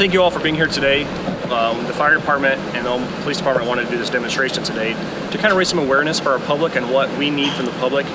Thank you all for being here today. The fire department and the police department wanted to do this demonstration today to kind of raise some awareness for our public and what we need from the public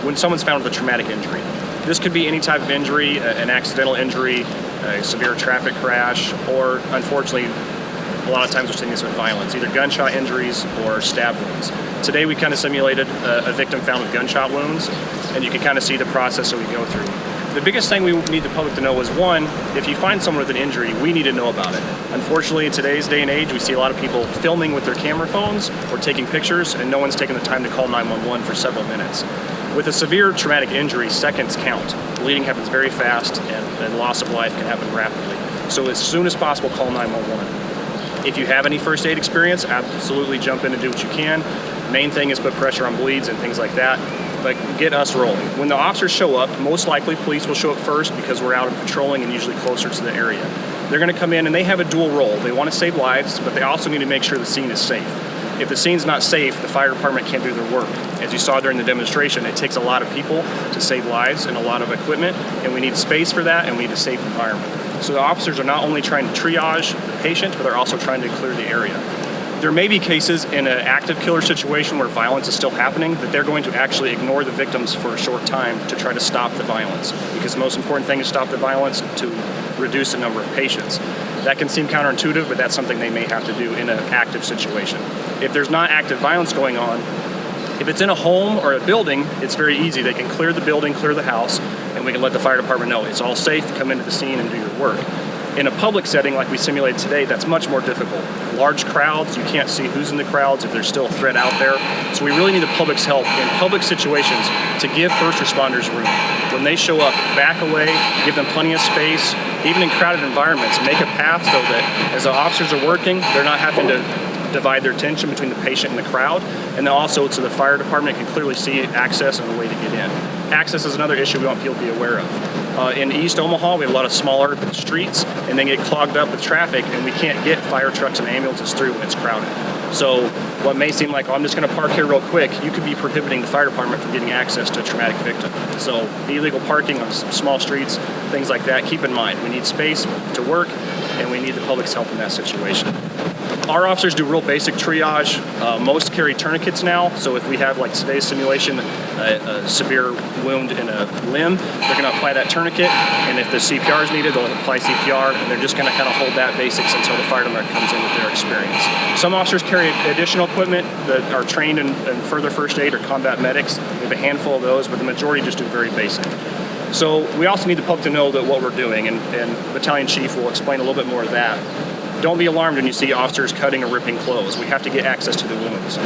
when someone's found with a traumatic injury. This could be any type of injury, an accidental injury, a severe traffic crash, or unfortunately, a lot of times we're seeing this with violence, either gunshot injuries or stab wounds. Today we kind of simulated a victim found with gunshot wounds, and you can kind of see the process that we go through. The biggest thing we need the public to know is, one, if you find someone with an injury, we need to know about it. Unfortunately, in today's day and age, we see a lot of people filming with their camera phones or taking pictures, and no one's taking the time to call 911 for several minutes. With a severe traumatic injury, seconds count. Bleeding happens very fast, and loss of life can happen rapidly. So as soon as possible, call 911. If you have any first aid experience, absolutely jump in and do what you can. Main thing is put pressure on bleeds and things like that. But get us rolling. When the officers show up, most likely police will show up first because we're out and patrolling and usually closer to the area. They're going to come in and they have a dual role. They want to save lives, but they also need to make sure the scene is safe. If the scene's not safe, the fire department can't do their work. As you saw during the demonstration, it takes a lot of people to save lives and a lot of equipment, and we need space for that, and we need a safe environment. So the officers are not only trying to triage the patient, but they're also trying to clear the area. There may be cases in an active killer situation where violence is still happening that they're going to actually ignore the victims for a short time to try to stop the violence, because the most important thing is stop the violence to reduce the number of patients. That can seem counterintuitive, but that's something they may have to do in an active situation. If there's not active violence going on, if it's in a home or a building, it's very easy. They can clear the building, clear the house, and we can let the fire department know it's all safe, come into the scene and do your work. In a public setting like we simulated today, that's much more difficult. Large crowds, you can't see who's in the crowds if there's still a threat out there. So we really need the public's help in public situations to give first responders room. When they show up, back away, give them plenty of space, even in crowded environments, make a path so that as the officers are working, they're not having to divide their attention between the patient and the crowd, and then also so the fire department can clearly see access and a way to get in. Access is another issue we want people to be aware of. In East Omaha, we have a lot of smaller streets, and they get clogged up with traffic, and we can't get fire trucks and ambulances through when it's crowded. So what may seem like, oh, I'm just going to park here real quick, you could be prohibiting the fire department from getting access to a traumatic victim. So illegal parking on small streets, things like that, keep in mind. We need space to work, and we need the public's help in that situation. Our officers do real basic triage. Most carry tourniquets now, so if we have, like today's simulation, a severe wound in a limb, they're going to apply that tourniquet, and if the CPR is needed, they'll apply CPR, and they're just going to kind of hold that basics until the fire department comes in with their experience. Some officers carry additional equipment that are trained in further first aid or combat medics. We have a handful of those, but the majority just do very basic. So we also need the public to know that what we're doing, and Battalion Chief will explain a little bit more of that. Don't be alarmed when you see officers cutting or ripping clothes. We have to get access to the wounds.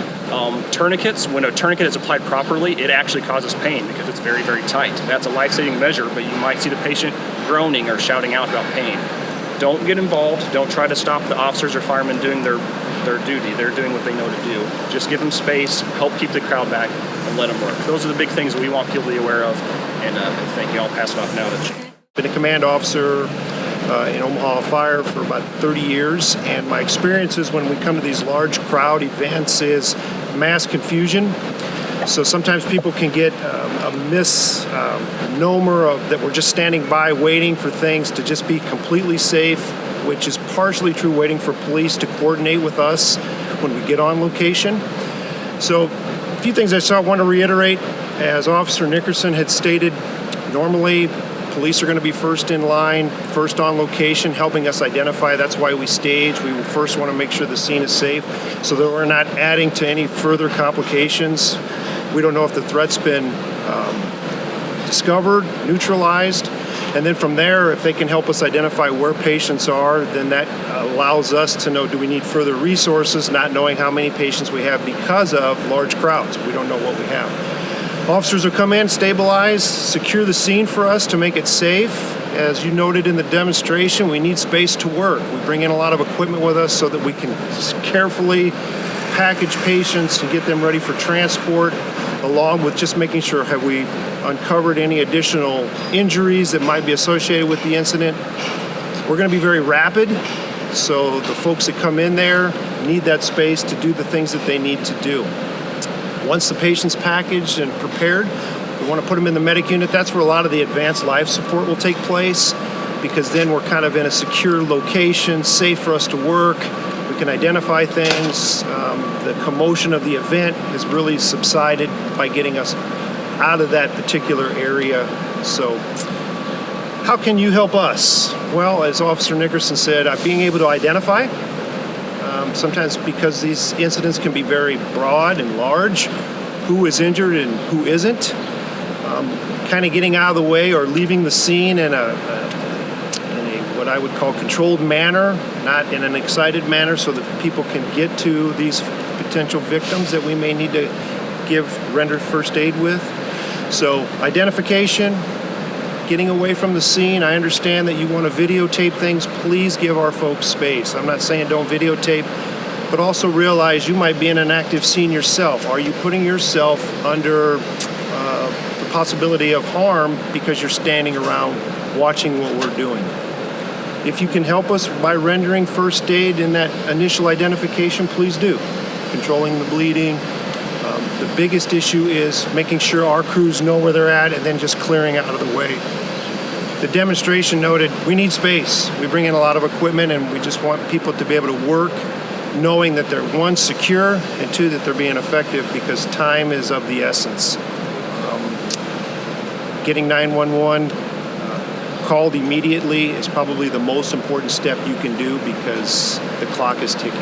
Tourniquets, when a tourniquet is applied properly, it actually causes pain because it's very, very tight. That's a life-saving measure, but you might see the patient groaning or shouting out about pain. Don't get involved. Don't try to stop the officers or firemen doing their duty. They're doing what they know to do. Just give them space, help keep the crowd back, and let them work. Those are the big things that we want people to be aware of, and thank you. I'll pass it off now to Chief. Been a command officer in Omaha Fire for about 30 years, and my experiences when we come to these large crowd events is mass confusion. So sometimes people can get a misnomer of that we're just standing by waiting for things to just be completely safe, which is partially true, waiting for police to coordinate with us when we get on location. So a few things I want to reiterate. As Officer Nickerson had stated, normally police are going to be first in line, first on location, helping us identify. That's why we stage. We first want to make sure the scene is safe so that we're not adding to any further complications. We don't know if the threat's been discovered, neutralized, and then from there, if they can help us identify where patients are, then that allows us to know, do we need further resources, not knowing how many patients we have because of large crowds. We don't know what we have. Officers will come in, stabilize, secure the scene for us to make it safe. As you noted in the demonstration, we need space to work. We bring in a lot of equipment with us so that we can carefully package patients and get them ready for transport, along with just making sure have we uncovered any additional injuries that might be associated with the incident. We're going to be very rapid, so the folks that come in there need that space to do the things that they need to do. Once the patient's packaged and prepared, we want to put them in the medic unit. That's where a lot of the advanced life support will take place. because then we're kind of in a secure location, safe for us to work. We can identify things. The commotion of the event has really subsided by getting us out of that particular area. So how can you help us? Well, as Officer Nickerson said, being able to identify. Sometimes because these incidents can be very broad and large, who is injured and who isn't. Kind of getting out of the way or leaving the scene in a what I would call controlled manner, not in an excited manner, so that people can get to these potential victims that we may need to render first aid with. So identification, getting away from the scene. I understand that you want to videotape things. Please give our folks space. I'm not saying don't videotape, but also realize you might be in an active scene yourself. Are you putting yourself under the possibility of harm because you're standing around watching what we're doing? If you can help us by rendering first aid in that initial identification, please do. Controlling the bleeding. The biggest issue is making sure our crews know where they're at and then just clearing out of the way. The demonstration noted we need space. We bring in a lot of equipment and we just want people to be able to work knowing that they're, one, secure, and two, that they're being effective, because time is of the essence. Getting 911 called immediately is probably the most important step you can do because the clock is ticking.